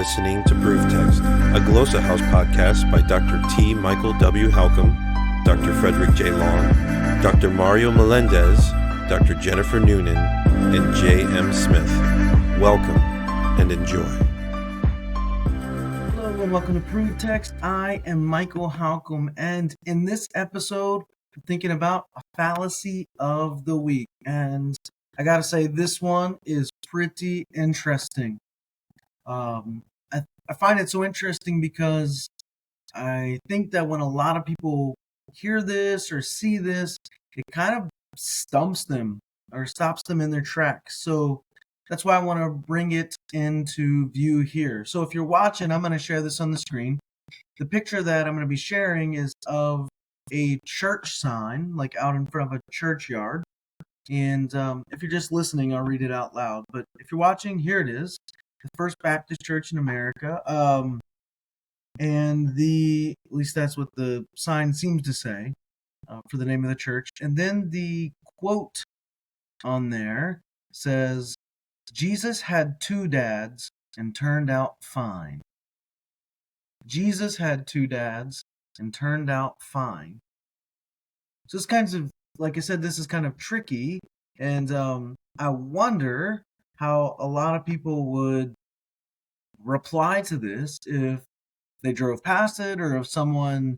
listening to Proof Text, a Glossa House podcast by Dr. T. Michael W. Halcomb, Dr. Frederick J. Long, Dr. Mario Melendez, Dr. Jennifer Noonan, and J. M. Smith. Welcome and enjoy. Hello and welcome to Proof Text. I am Michael Halcomb, and in this episode, I'm thinking about a fallacy of the week. And I gotta say, this one is pretty interesting. I find it so interesting because I think that when a lot of people hear this or see this, it kind of stumps them or stops them in their tracks. So that's why I want to bring it into view here. So if you're watching, I'm going to share this on the screen. The picture that I'm going to be sharing is of a church sign, like out in front of a churchyard. And if you're just listening, I'll read it out loud. But if you're watching, here it is. The First Baptist Church in America. And at least that's what the sign seems to say for the name of the church. And then the quote on there says, Jesus had two dads and turned out fine. Jesus had two dads and turned out fine. So it's kind of, like I said, this is kind of tricky. And I wonder how a lot of people would reply to this if they drove past it, or if someone,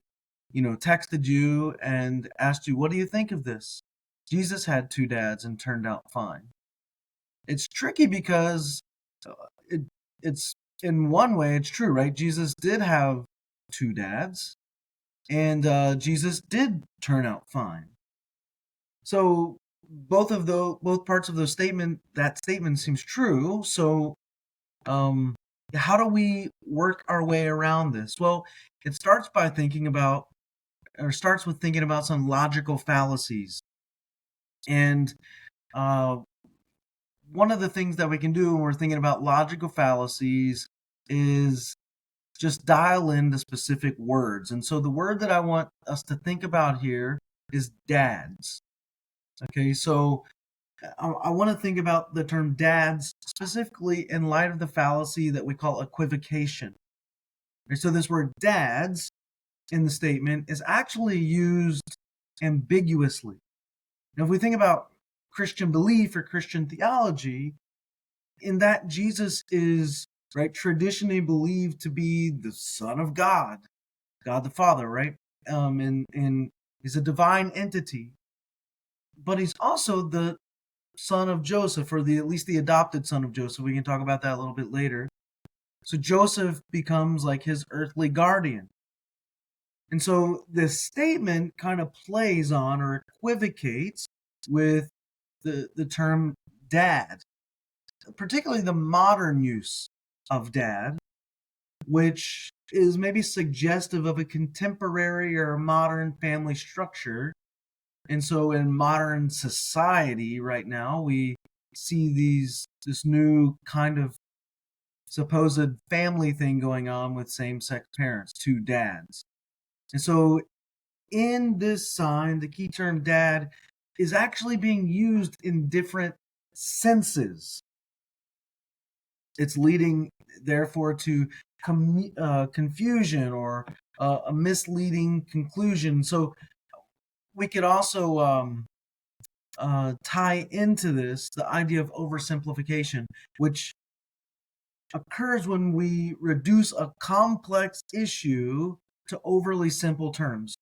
texted you and asked you, what do you think of this? Jesus had two dads and turned out fine. It's tricky because it's in one way, it's true, right? Jesus did have two dads, and Jesus did turn out fine. So both parts of that statement seems true. So how do we work our way around this? Well, it starts with thinking about some logical fallacies. And one of the things that we can do when we're thinking about logical fallacies is just dial in the specific words. And so the word that I want us to think about here is dads. Okay, so I want to think about the term dads specifically in light of the fallacy that we call equivocation. Okay, so this word dads in the statement is actually used ambiguously. Now, if we think about Christian belief or Christian theology, in that Jesus is, right, traditionally believed to be the Son of God, God the Father, right? And he's a divine entity. But he's also the son of Joseph, or at least the adopted son of Joseph. We can talk about that a little bit later. So Joseph becomes like his earthly guardian. And so this statement kind of plays on or equivocates with the term dad, particularly the modern use of dad, which is maybe suggestive of a contemporary or modern family structure. And so in modern society right now, we see this new kind of supposed family thing going on with same-sex parents, two dads. And so in this sign, the key term dad is actually being used in different senses. It's leading, therefore, to confusion or a misleading conclusion. So we could also tie into this the idea of oversimplification, which occurs when we reduce a complex issue to overly simple terms.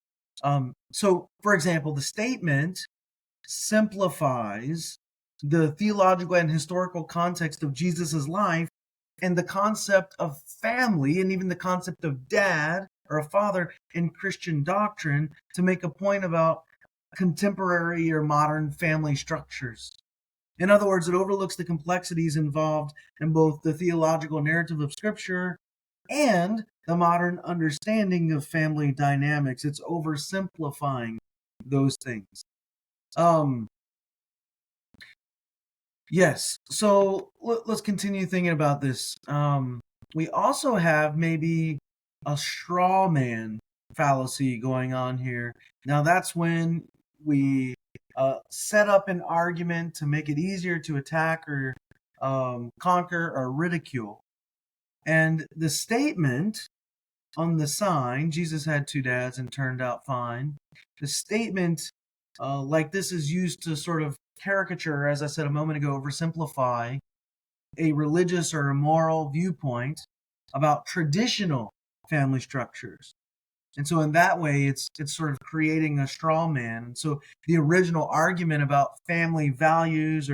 So, for example, the statement simplifies the theological and historical context of Jesus' life and the concept of family and even the concept of dad or a father in Christian doctrine to make a point about contemporary or modern family structures. In other words, it overlooks the complexities involved in both the theological narrative of Scripture and the modern understanding of family dynamics. It's oversimplifying those things. Yes, so let's continue thinking about this. We also have maybe a straw man fallacy going on here. Now, that's when we set up an argument to make it easier to attack or conquer or ridicule. And the statement on the sign, Jesus had two dads and turned out fine. The statement like this is used to sort of caricature, as I said a moment ago, oversimplify a religious or a moral viewpoint about traditional family structures. And so in that way, it's sort of creating a straw man. And so the original argument about family values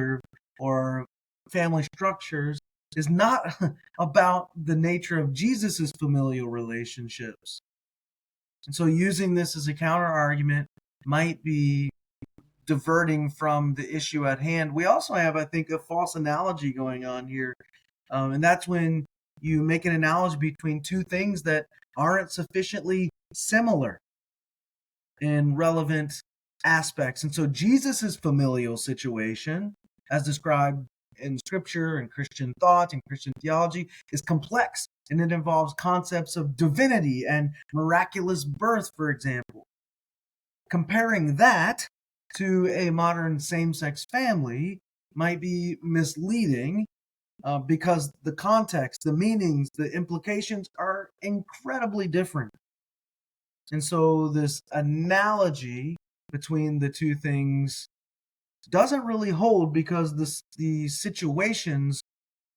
or family structures is not about the nature of Jesus's familial relationships. And so using this as a counter argument might be diverting from the issue at hand. We also have, I think, a false analogy going on here. And that's when you make an analogy between two things that aren't sufficiently similar in relevant aspects. And so Jesus's familial situation, as described in scripture and Christian thought and Christian theology, is complex, and it involves concepts of divinity and miraculous birth, for example. Comparing that to a modern same-sex family might be misleading because the context, the meanings, the implications are incredibly different. And so this analogy between the two things doesn't really hold because the situations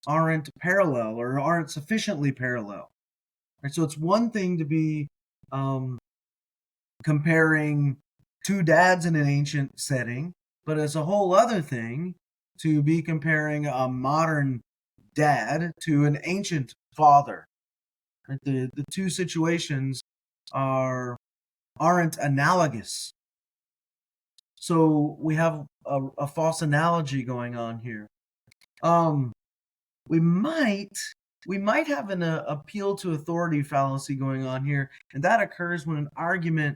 aren't parallel or aren't sufficiently parallel. Right? So it's one thing to be comparing two dads in an ancient setting, but it's a whole other thing to be comparing a modern dad to an ancient father. Right? The two situations aren't analogous. So we have a false analogy going on here. We might have an appeal to authority fallacy going on here, and that occurs when an argument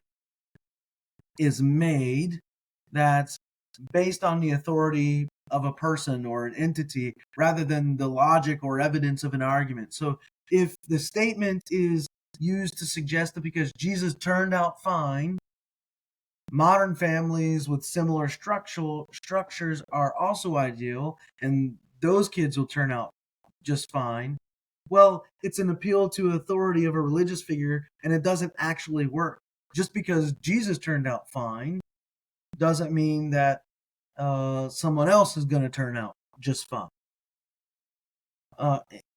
is made that's based on the authority of a person or an entity rather than the logic or evidence of an argument. So if the statement is used to suggest that because Jesus turned out fine, modern families with similar structures are also ideal, and those kids will turn out just fine. Well, it's an appeal to authority of a religious figure, and it doesn't actually work. Just because Jesus turned out fine doesn't mean that someone else is going to turn out just fine.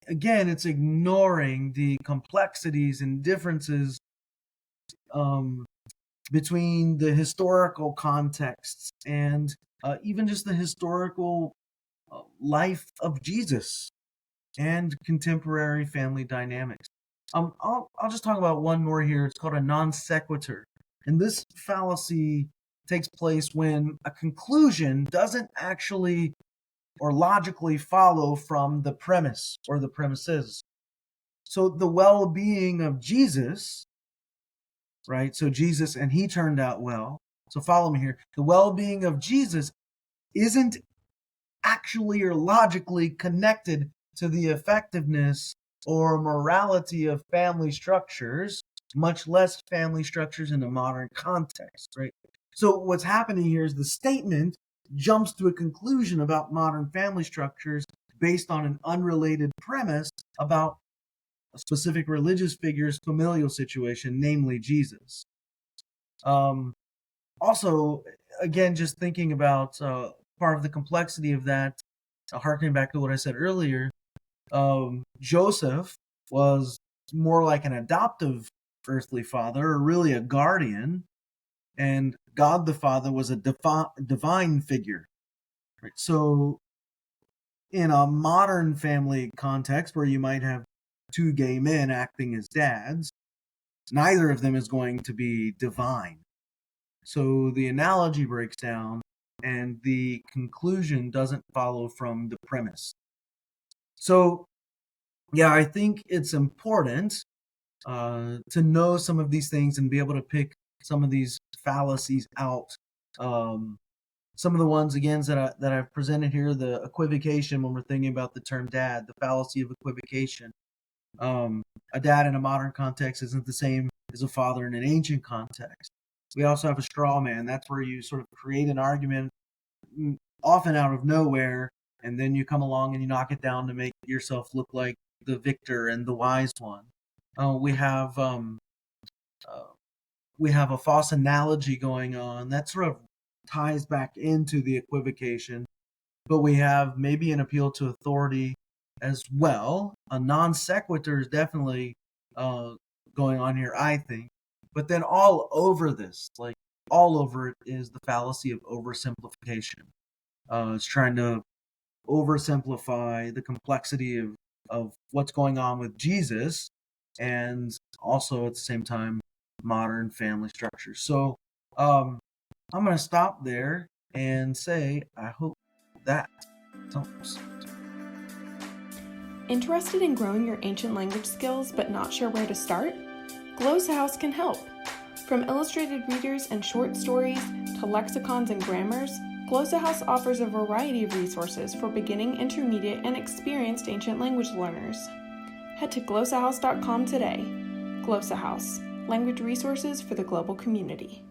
Again, it's ignoring the complexities and differences between the historical contexts and even just the historical life of Jesus and contemporary family dynamics. I'll just talk about one more here. It's called a non sequitur. And this fallacy takes place when a conclusion doesn't actually or logically follow from the premise or the premises. So the well-being of Jesus, right? So Jesus, and he turned out well. So follow me here. The well-being of Jesus isn't actually or logically connected to the effectiveness or morality of family structures, much less family structures in a modern context, right? So what's happening here is the statement jumps to a conclusion about modern family structures based on an unrelated premise about a specific religious figure's familial situation, namely Jesus. Also, again, just thinking about part of the complexity of that, harkening back to what I said earlier, Joseph was more like an adoptive earthly father, or really a guardian, and God the Father was a divine figure. Right? So, in a modern family context where you might have two gay men acting as dads, neither of them is going to be divine. So the analogy breaks down and the conclusion doesn't follow from the premise. So, yeah, I think it's important to know some of these things and be able to pick some of these fallacies out. Some of the ones, again, that I've presented here, the equivocation when we're thinking about the term dad, the fallacy of equivocation. A dad in a modern context isn't the same as a father in an ancient context. We also have a straw man. That's where you sort of create an argument, often out of nowhere, and then you come along and you knock it down to make yourself look like the victor and the wise one. We have a false analogy going on that sort of ties back into the equivocation, but we have maybe an appeal to authority as well. A non sequitur is definitely going on here, I think. But then all over this, like all over it, is the fallacy of oversimplification. It's trying to oversimplify the complexity of what's going on with Jesus, and also at the same time modern family structures. So I'm going to stop there and say I hope that helps. Interested in growing your ancient language skills but not sure where to start? Glossa House can help. From illustrated readers and short stories to lexicons and grammars, Glossa House offers a variety of resources for beginning, intermediate, and experienced ancient language learners. Head to glossahouse.com today. Glossa House, language resources for the global community.